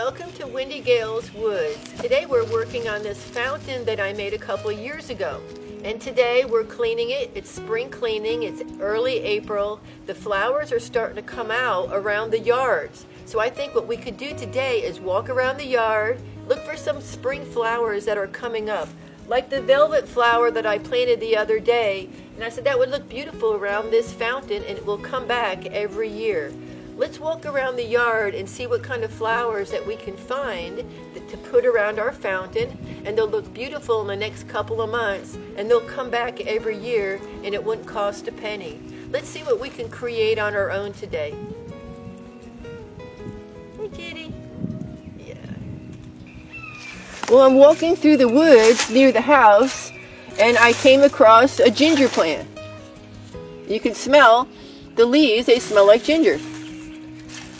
Welcome to Wendy Gale's Woods. Today we're working on this fountain that I made a couple years ago. And today we're cleaning it. It's spring cleaning. It's early April. The flowers are starting to come out around the yards. So I think what we could do today is walk around the yard, look for some spring flowers that are coming up. Like the velvet flower that I planted the other day. And I said that would look beautiful around this fountain and it will come back every year. Let's walk around the yard and see what kind of flowers that we can find to put around our fountain, and they'll look beautiful in the next couple of months, and they'll come back every year, and it wouldn't cost a penny. Let's see what we can create on our own today. Hey, kitty. Yeah. Well, I'm walking through the woods near the house, and I came across a ginger plant. You can smell the leaves, they smell like ginger.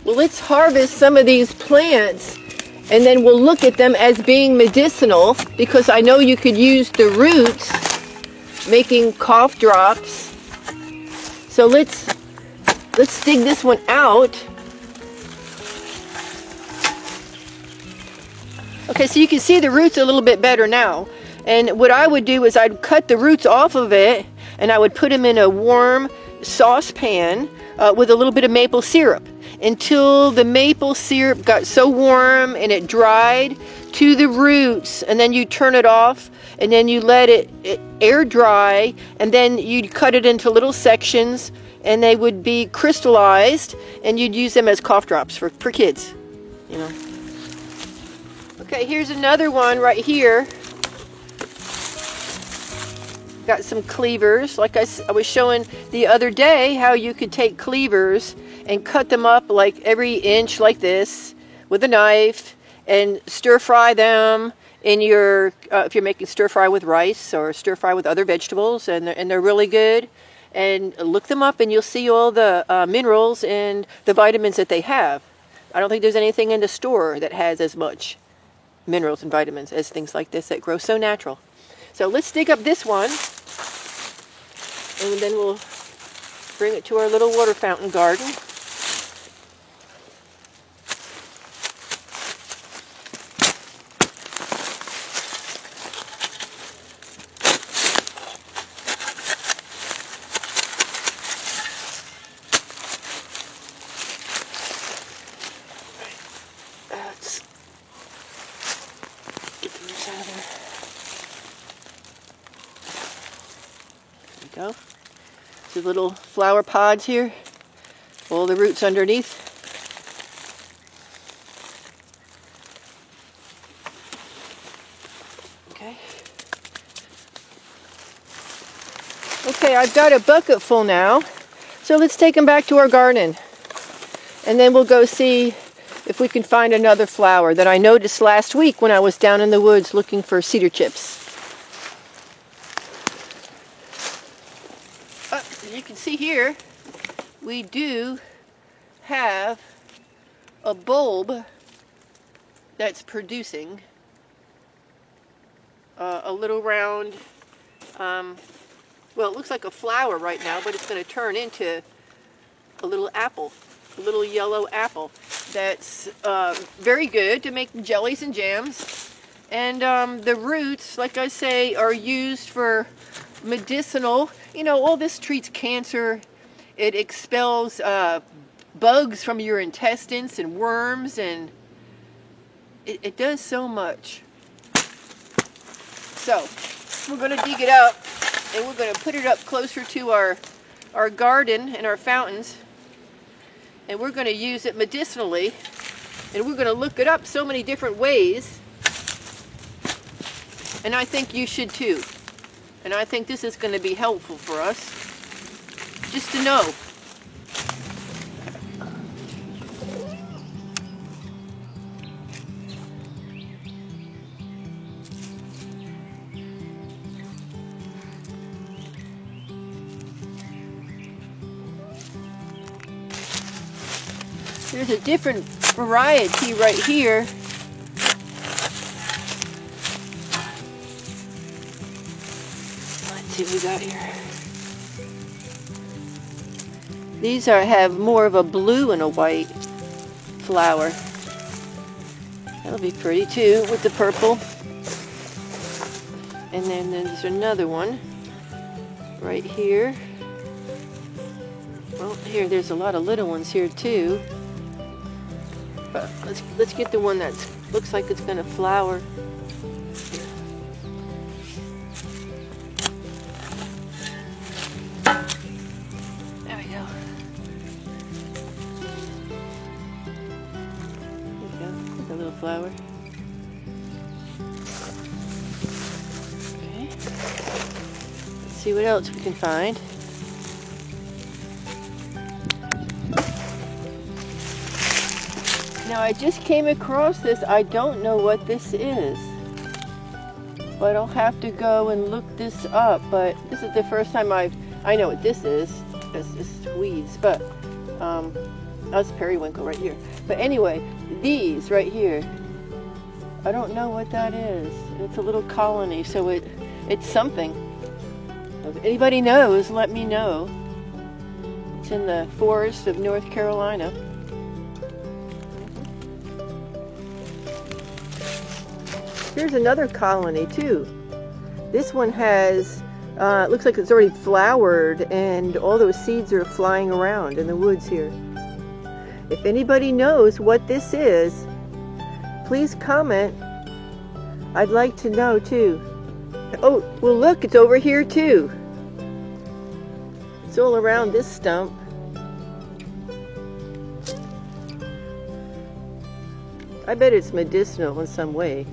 Well, let's harvest some of these plants and then we'll look at them as being medicinal, because I know you could use the roots making cough drops. So let's dig this one out. Okay, so you can see the roots a little bit better now. And what I would do is I'd cut the roots off of it and I would put them in a warm saucepan with a little bit of maple syrup, until the maple syrup got so warm and it dried to the roots, and then you turn it off and then you let it air dry, and then you'd cut it into little sections and they would be crystallized and you'd use them as cough drops for kids, you know. Okay, here's another one right here. Got some cleavers, like I was showing the other day how you could take cleavers and cut them up like every inch like this with a knife and stir fry them in your, if you're making stir fry with rice or stir fry with other vegetables, and they're really good. And look them up and you'll see all the minerals and the vitamins that they have. I don't think there's anything in the store that has as much minerals and vitamins as things like this that grow so natural. So let's dig up this one, and then we'll bring it to our little water fountain garden. Let's get the roots out of there. Go. The little flower pods here, all the roots underneath. Okay, I've got a bucket full now, so let's take them back to our garden, and then we'll go see if we can find another flower that I noticed last week when I was down in the woods looking for cedar chips. You can see here, we do have a bulb that's producing a little round, well, it looks like a flower right now, but it's going to turn into a little apple, a little yellow apple that's very good to make jellies and jams. And the roots, like I say, are used for medicinal. You know, all this treats cancer. It expels bugs from your intestines and worms, and it does so much. So we're going to dig it up and we're going to put it up closer to our garden and our fountains, and we're going to use it medicinally, and we're going to look it up so many different ways, and I think you should too. And I think this is going to be helpful for us, just to know. There's a different variety right here. Let's see what we got here. These have more of a blue and a white flower. That'll be pretty too with the purple. And then there's another one right here. Well, here there's a lot of little ones here too. But let's get the one that looks like it's gonna flower. There we go. There we go. The little flower. Okay. Let's see what else we can find. Now I just came across this. I don't know what this is, but I'll have to go and look this up. But this is the first time I know what this is. It's weeds, but that's periwinkle right here. But anyway, these right here, I don't know what that is. It's a little colony, so it's something. If anybody knows, let me know. It's in the forest of North Carolina. Here's another colony too. This one has, looks like it's already flowered and all those seeds are flying around in the woods here. If anybody knows what this is, please comment. I'd like to know too. Oh, well look, it's over here too. It's all around this stump. I bet it's medicinal in some way.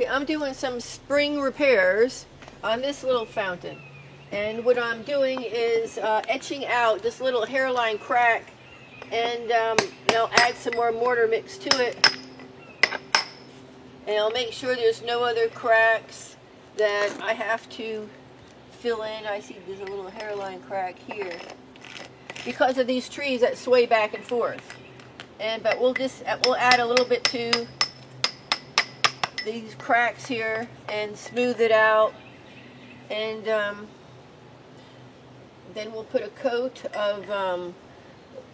I'm doing some spring repairs on this little fountain, and what I'm doing is etching out this little hairline crack, and I'll add some more mortar mix to it, and I'll make sure there's no other cracks that I have to fill in. I see there's a little hairline crack here because of these trees that sway back and forth, but we'll add a little bit to these cracks here and smooth it out, and then we'll put a coat of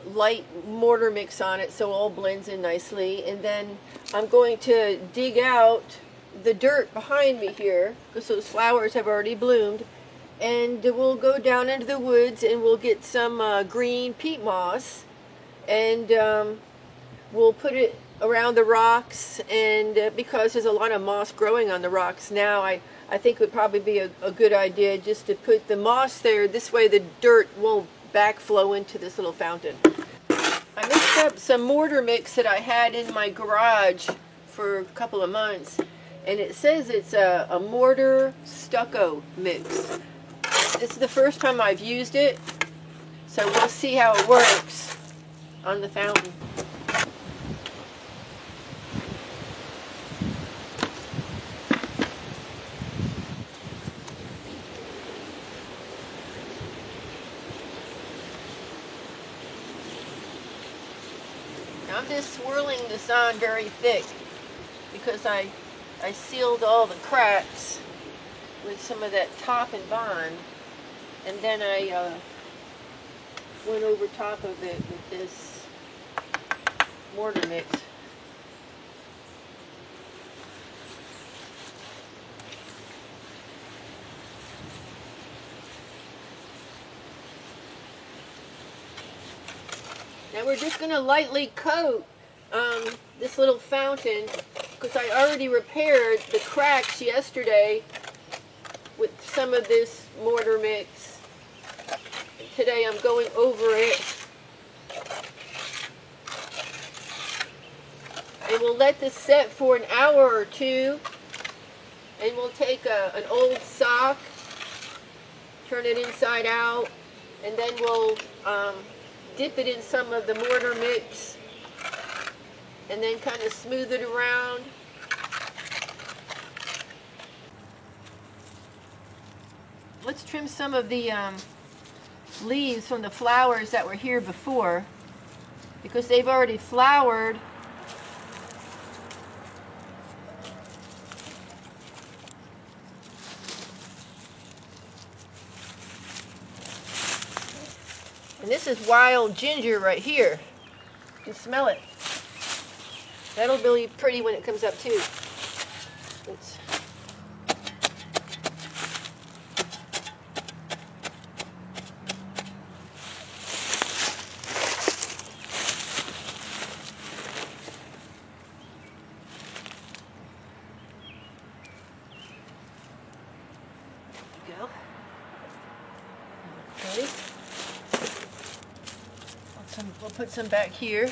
light mortar mix on it so it all blends in nicely. And then I'm going to dig out the dirt behind me here because those flowers have already bloomed, and we'll go down into the woods and we'll get some green peat moss, and we'll put it around the rocks, and because there's a lot of moss growing on the rocks now, I think it would probably be a good idea just to put the moss there. This way the dirt won't backflow into this little fountain. I mixed up some mortar mix that I had in my garage for a couple of months, and it says it's a mortar stucco mix. This is the first time I've used it, so we'll see how it works on the fountain. I'm just swirling this on very thick because I sealed all the cracks with some of that Top and Bond, and then I went over top of it with this mortar mix. Now we're just going to lightly coat this little fountain because I already repaired the cracks yesterday with some of this mortar mix. Today I'm going over it. And we'll let this set for an hour or two. And we'll take an old sock, turn it inside out, and then we'll dip it in some of the mortar mix and then kind of smooth it around. Let's trim some of the leaves from the flowers that were here before because they've already flowered And this is wild ginger right here. You can smell it. That'll be pretty when it comes up too. Let's go. Okay. We'll put some back here.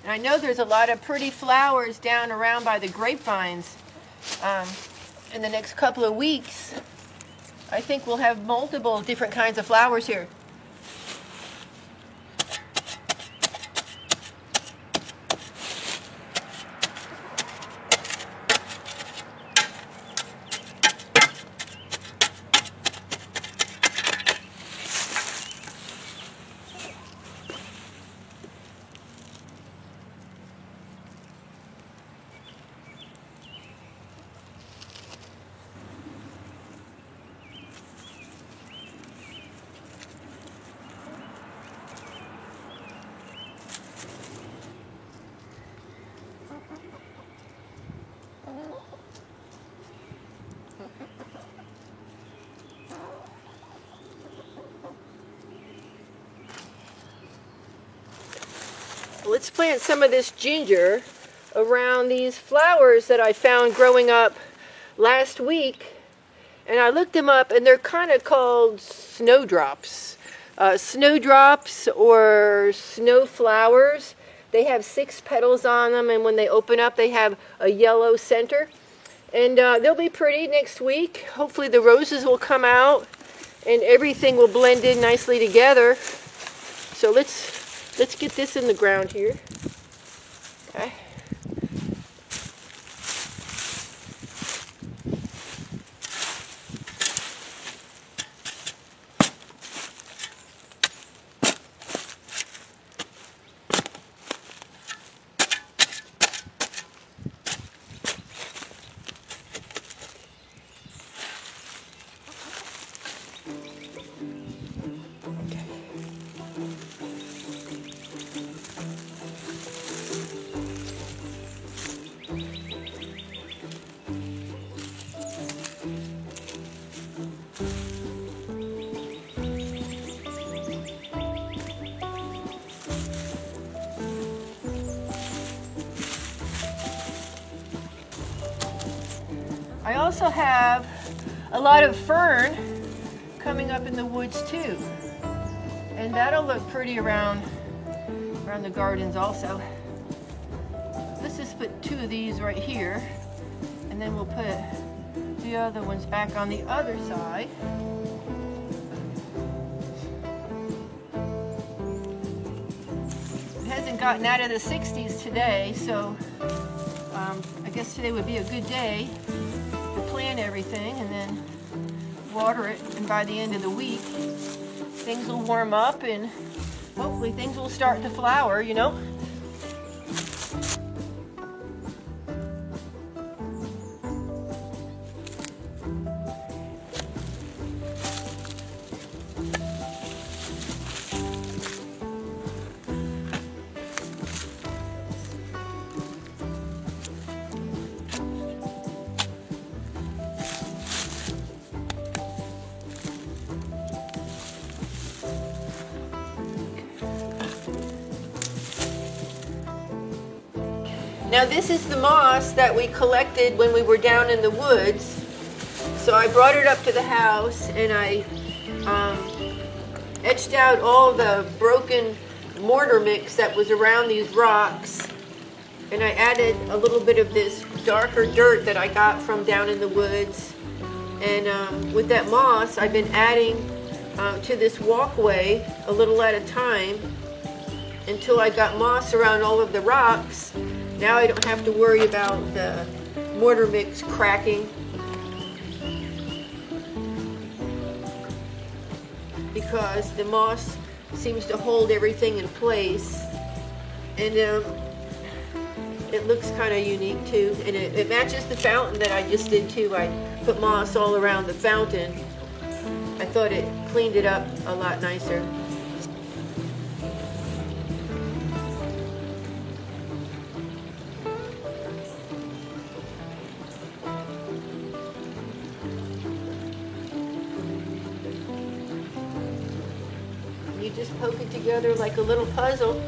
And I know there's a lot of pretty flowers down around by the grapevines. In the next couple of weeks, I think we'll have multiple different kinds of flowers here. Let's plant some of this ginger around these flowers that I found growing up last week. And I looked them up, and they're kind of called snowdrops. Snowdrops or snow flowers. They have 6 petals on them, and when they open up, they have a yellow center. And they'll be pretty next week. Hopefully the roses will come out, and everything will blend in nicely together. So let's get this in the ground here. Okay. I also have a lot of fern coming up in the woods too, and that'll look pretty around the gardens also. Let's just put 2 of these right here, and then we'll put the other ones back on the other side. It hasn't gotten out of the 60s today, so I guess today would be a good day to plant everything and then water it, and by the end of the week things will warm up and hopefully things will start to flower, you know. Now this is the moss that we collected when we were down in the woods. So I brought it up to the house and I etched out all the broken mortar mix that was around these rocks. And I added a little bit of this darker dirt that I got from down in the woods. And with that moss, I've been adding to this walkway a little at a time until I got moss around all of the rocks. Now I don't have to worry about the mortar mix cracking, because the moss seems to hold everything in place, and it looks kind of unique too, and it matches the fountain that I just did too. I put moss all around the fountain. I thought it cleaned it up a lot nicer. You just poke it together like a little puzzle.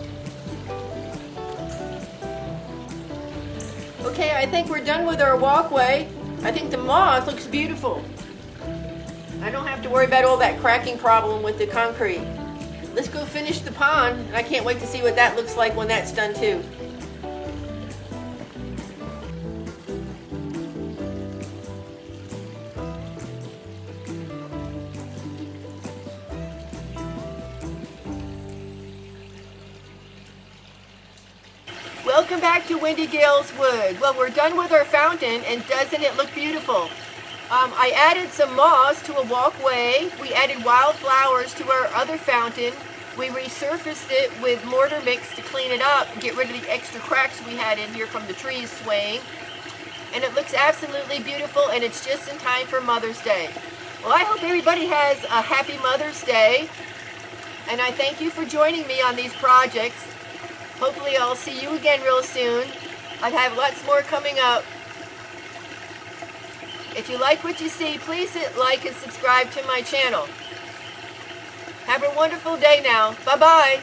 Okay, I think we're done with our walkway. I think the moss looks beautiful. I don't have to worry about all that cracking problem with the concrete. Let's go finish the pond, and I can't wait to see what that looks like when that's done too. Welcome back to Wendy Gales Wood. Well, we're done with our fountain, and doesn't it look beautiful? I added some moss to a walkway. We added wildflowers to our other fountain. We resurfaced it with mortar mix to clean it up, get rid of the extra cracks we had in here from the trees swaying. And it looks absolutely beautiful, and it's just in time for Mother's Day. Well, I hope everybody has a happy Mother's Day, and I thank you for joining me on these projects. Hopefully I'll see you again real soon. I have lots more coming up. If you like what you see, please hit like and subscribe to my channel. Have a wonderful day now. Bye-bye.